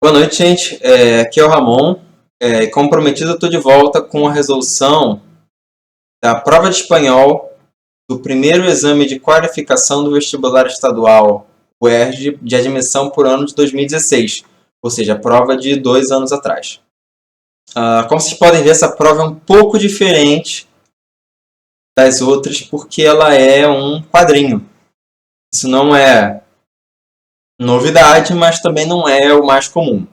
Boa noite, gente. Aqui é o Ramon. Como prometido, eu estou de volta com a resolução da prova de espanhol do primeiro exame de qualificação do vestibular estadual UERJ de admissão por ano de 2016, ou seja, a prova de 2 anos atrás. Como vocês podem ver, essa prova é um pouco diferente das outras porque ela é um quadrinho. Isso não é novidade, mas também não é o mais comum.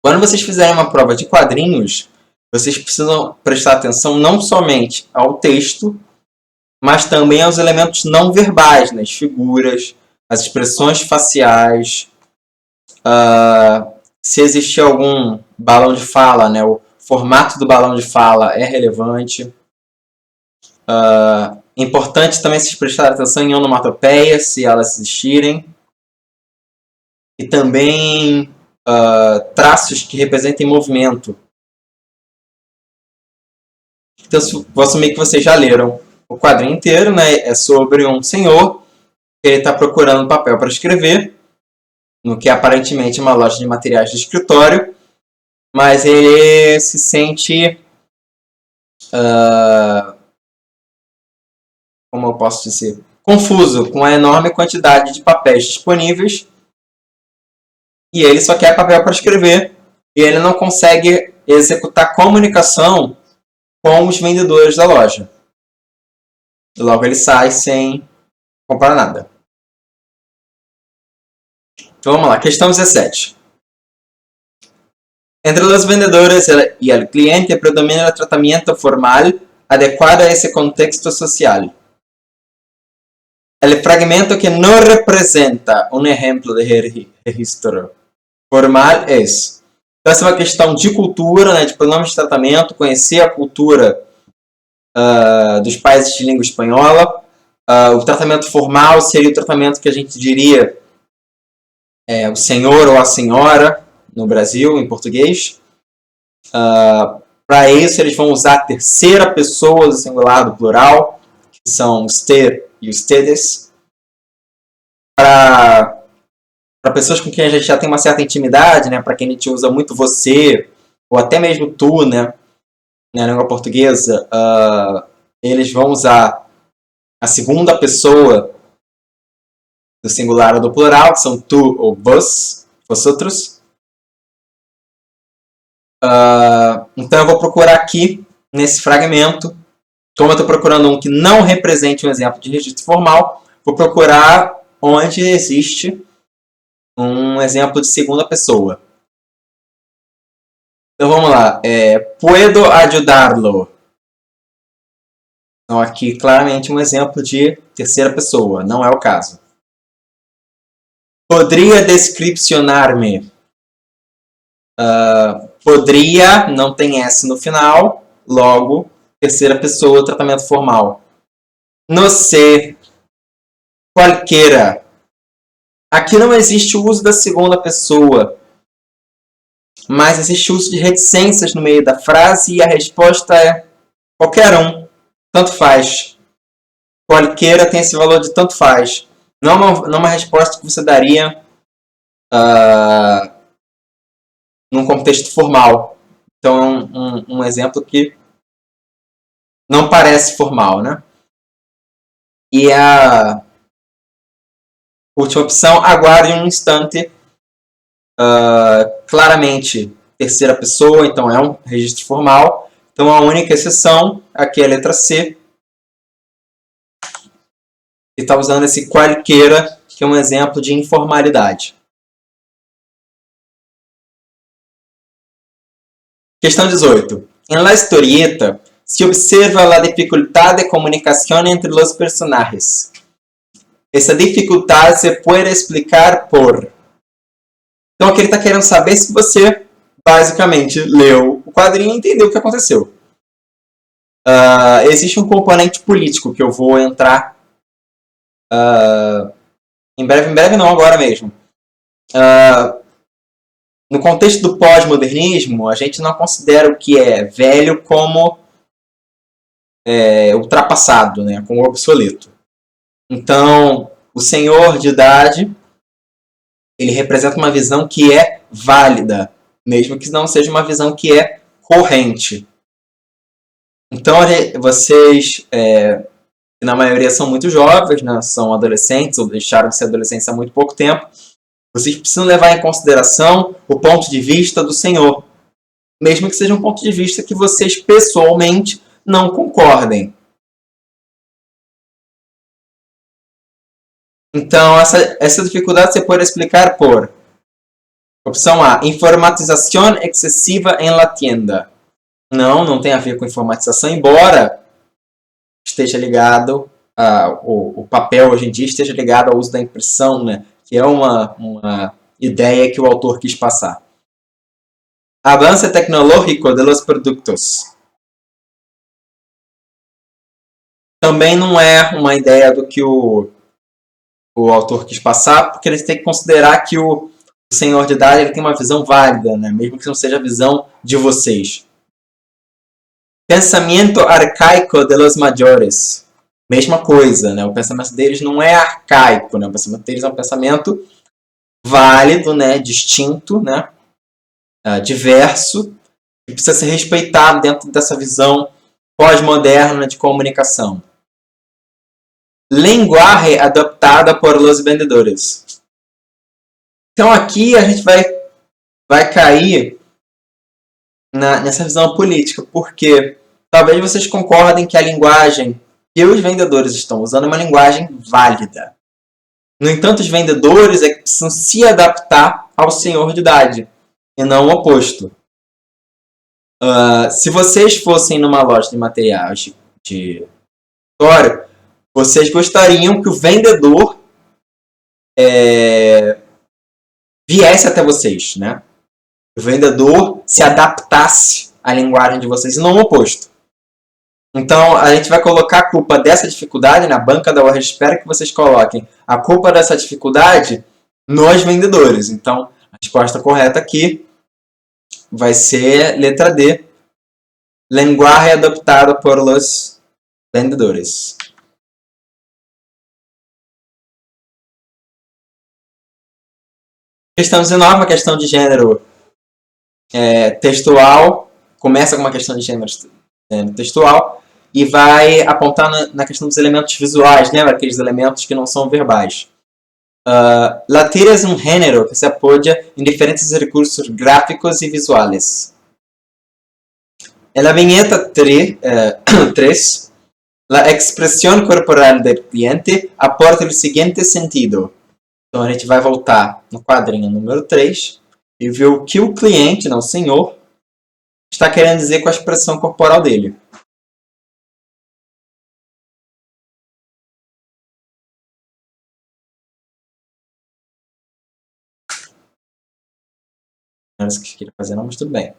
Quando vocês fizerem uma prova de quadrinhos, vocês precisam prestar atenção não somente ao texto, mas também aos elementos não verbais, né? As figuras, as expressões faciais, se existir algum balão de fala, né? O formato do balão de fala é relevante. Importante também se prestar atenção em onomatopeias, se elas existirem. E também traços que representem movimento. Então, vou assumir que vocês já leram o quadrinho inteiro, né? É sobre um senhor que ele está procurando papel para escrever, no que aparentemente é uma loja de materiais de escritório, mas ele se sente, como eu posso dizer, confuso com a enorme quantidade de papéis disponíveis, e ele só quer papel para escrever, e ele não consegue executar comunicação com os vendedores da loja. Logo ele sai sem comprar nada. Então vamos lá, questão 17. Entre los vendedores y el cliente predomina el tratamiento formal adecuado a ese contexto social. El fragmento que no representa un ejemplo de registro formal es. Então, essa é uma questão de cultura, né, de pronomes de tratamento, conhecer a cultura dos países de língua espanhola. O tratamento formal seria o tratamento que a gente diria o senhor ou a senhora no Brasil, em português. Para isso, eles vão usar a terceira pessoa do singular do plural, que são usted e ustedes. Para pessoas com quem a gente já tem uma certa intimidade, né, para quem a gente usa muito você, ou até mesmo tu, né, na língua portuguesa, eles vão usar a segunda pessoa do singular ou do plural, que são tu ou vos, vosotros. Então eu vou procurar aqui, nesse fragmento, como eu estou procurando um que não represente um exemplo de registro formal, vou procurar onde existe um exemplo de segunda pessoa. Então vamos lá. Puedo ayudarlo. Então aqui claramente um exemplo de terceira pessoa, não é o caso. Podría descripcionar-me. Podría, não tem S no final, logo, terceira pessoa, tratamento formal. No sé, qualquer. Aqui não existe o uso da segunda pessoa, mas existe o uso de reticências no meio da frase e a resposta é qualquer um, tanto faz. Qualquer tem esse valor de tanto faz. Não é uma resposta que você daria num contexto formal. Então, um exemplo que não parece formal, né? E a última opção, aguarde um instante. Claramente, terceira pessoa, então é um registro formal. Então, a única exceção aqui é a letra C. E está usando esse qualquer, que é um exemplo de informalidade. Questão 18. En la historieta se observa la dificultad de comunicación entre los personajes. Essa dificuldade se pode explicar por... Então aqui ele está querendo saber se você basicamente leu o quadrinho e entendeu o que aconteceu. Existe um componente político que eu vou entrar em breve não, agora mesmo. No contexto do pós-modernismo, a gente não considera o que é velho como ultrapassado, né, como obsoleto. Então, o senhor de idade, ele representa uma visão que é válida, mesmo que não seja uma visão que é corrente. Então, vocês, na maioria são muito jovens, né? São adolescentes, ou deixaram de ser adolescentes há muito pouco tempo. Vocês precisam levar em consideração o ponto de vista do Senhor, mesmo que seja um ponto de vista que vocês pessoalmente não concordem. Então, essa dificuldade você pode explicar por opção A, informatização excessiva em la tienda. Não tem a ver com informatização, embora esteja ligado, o papel hoje em dia esteja ligado ao uso da impressão, né? Que é uma ideia que o autor quis passar. Avance tecnológico de los productos. Também não é uma ideia do que o autor quis passar, porque eles têm que considerar que o senhor de idade ele tem uma visão válida, né? Mesmo que não seja a visão de vocês. Pensamento arcaico de los mayores. Mesma coisa, né? O pensamento deles não é arcaico, né? O pensamento deles é um pensamento válido, né? Distinto, né? Diverso, e precisa ser respeitado dentro dessa visão pós-moderna de comunicação. Linguagem adoptada por los vendedores. Então aqui a gente vai cair nessa visão política, porque talvez vocês concordem que a linguagem que os vendedores estão usando é uma linguagem válida. No entanto, os vendedores precisam se adaptar ao senhor de idade, e não o oposto. Se vocês fossem numa loja de materiais de escritório, vocês gostariam que o vendedor viesse até vocês, né? O vendedor se adaptasse à linguagem de vocês, e não o oposto. Então, a gente vai colocar a culpa dessa dificuldade na banca da hora. Espero que vocês coloquem a culpa dessa dificuldade nos vendedores. Então, a resposta correta aqui vai ser letra D. Linguagem adoptada por los vendedores. Questão 19, uma questão de gênero textual. Começa com uma questão de gênero textual e vai apontar na questão dos elementos visuais, né? Aqueles elementos que não são verbais. La tira é um gênero que se apoia em diferentes recursos gráficos e visuais. En la viñeta 3, la expresión corporal del cliente aporta o seguinte sentido. Então, a gente vai voltar no quadrinho número 3 e ver o que o cliente, não o senhor, está querendo dizer com a expressão corporal dele. Não era isso que eu queria fazer, não, mas tudo bem.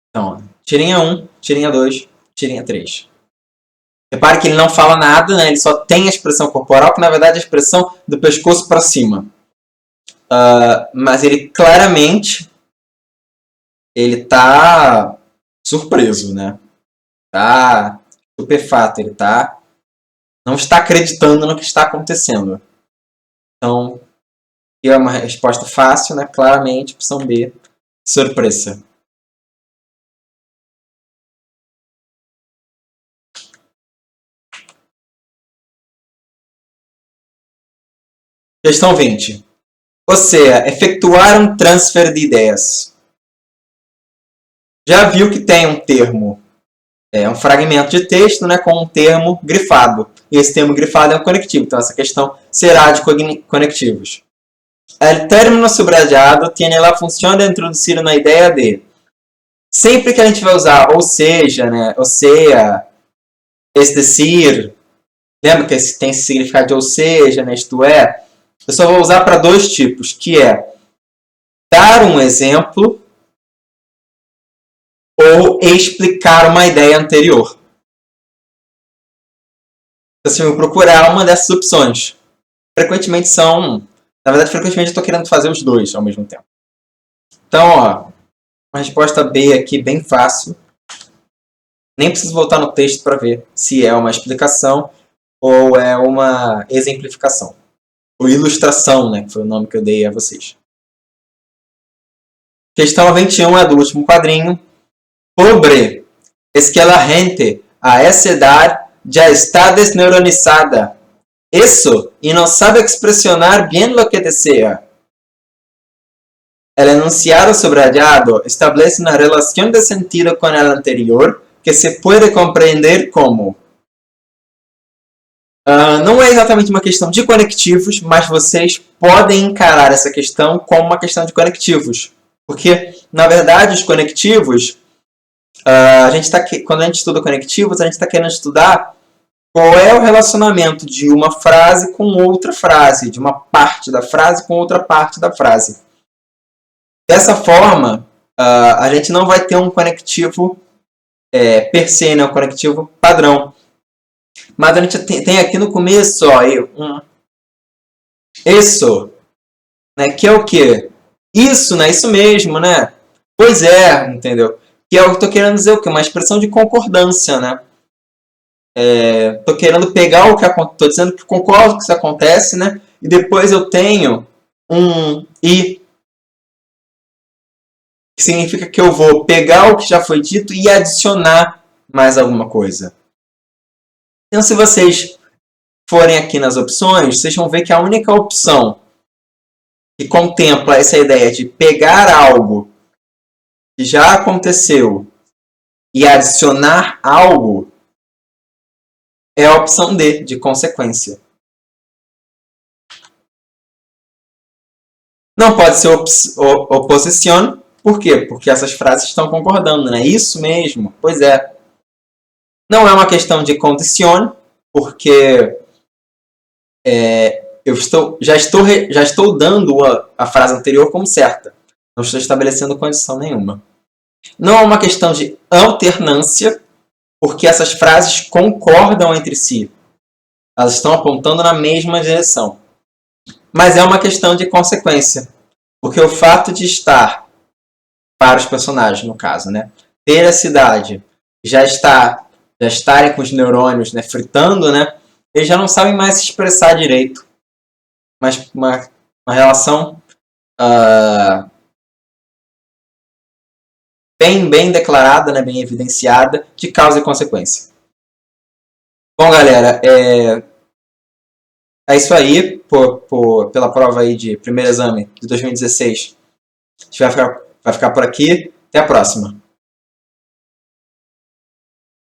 Então, tirinha 1, tirinha 2, tirinha 3. Repare que ele não fala nada, né? Ele só tem a expressão corporal, que na verdade é a expressão do pescoço para cima. Mas ele claramente está surpreso, né? Está estupefato, ele não está acreditando no que está acontecendo. Então, é uma resposta fácil, né? Claramente, opção B, surpresa. Questão 20. Ou seja, efetuar um transfer de ideias. Já viu que tem um termo, um fragmento de texto, né, com um termo grifado. E esse termo grifado é um conectivo. Então, essa questão será de conectivos. O término subrayado tem a função de introduzir uma ideia de. Sempre que a gente vai usar ou seja, né, ou seja, es decir, lembra que tem esse significado de ou seja, né, isto é, eu só vou usar para dois tipos, que é dar um exemplo ou explicar uma ideia anterior. Então, se eu procurar uma dessas opções, frequentemente eu estou querendo fazer os dois ao mesmo tempo. Então, ó, uma resposta B aqui bem fácil. Nem preciso voltar no texto para ver se é uma explicação ou é uma exemplificação. ou ilustração, né, que foi o nome que eu dei a vocês. Questão 21 é do último quadrinho. Pobre, es que la gente a esa edad ya está desneuronizada. Eso, y no sabe expresionar bien lo que desea. El enunciado subrayado establece una relación de sentido con el anterior que se puede compreender como... não é exatamente uma questão de conectivos, mas vocês podem encarar essa questão como uma questão de conectivos. Porque, na verdade, os conectivos... quando a gente estuda conectivos, a gente está querendo estudar qual é o relacionamento de uma frase com outra frase, de uma parte da frase com outra parte da frase. Dessa forma, a gente não vai ter um conectivo per se, né, um conectivo padrão. Mas a gente tem aqui no começo, ó, isso, né, que é o quê? Isso, né, isso mesmo, né? Pois é, entendeu? Que é o que eu estou querendo dizer, o quê? Uma expressão de concordância, né? Estou querendo pegar o que acontece, estou dizendo que concordo com isso acontece, né? E depois eu tenho um e, que significa que eu vou pegar o que já foi dito e adicionar mais alguma coisa. Então, se vocês forem aqui nas opções, vocês vão ver que a única opção que contempla essa ideia de pegar algo que já aconteceu e adicionar algo é a opção D, de consequência. Não pode ser oposição. Por quê? Porque essas frases estão concordando, né? Isso mesmo, pois é. Não é uma questão de condição, porque eu já estou dando a frase anterior como certa. Não estou estabelecendo condição nenhuma. Não é uma questão de alternância, porque essas frases concordam entre si. Elas estão apontando na mesma direção. Mas é uma questão de consequência, porque o fato de estar, para os personagens no caso, né, ter a cidade, já estarem com os neurônios, né, fritando, né, eles já não sabem mais se expressar direito. Mas uma relação bem declarada, né, bem evidenciada, de causa e consequência. Bom, galera, é isso aí pela prova aí de primeiro exame de 2016. A gente vai ficar por aqui. Até a próxima.